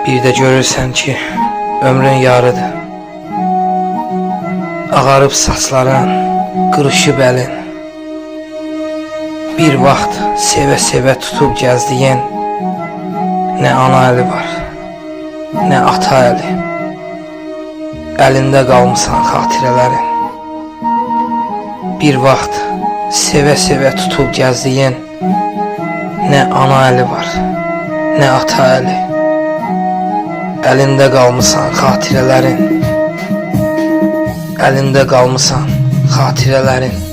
Bir də görürsən ki, ömrün yarıdır. Ağarıb saçların, qırışıb əlin. Bir vaxt sevə-sevə tutub gəzdiyin nə ana əli var, nə ata əli. Əlində qalmısan xatirələrin. Bir vaxt sevə-sevə tutub gəzdiyin nə ana əli var, nə ata əli. Əlində qalmısan xatirələrin. Əlində qalmısan xatirələrin.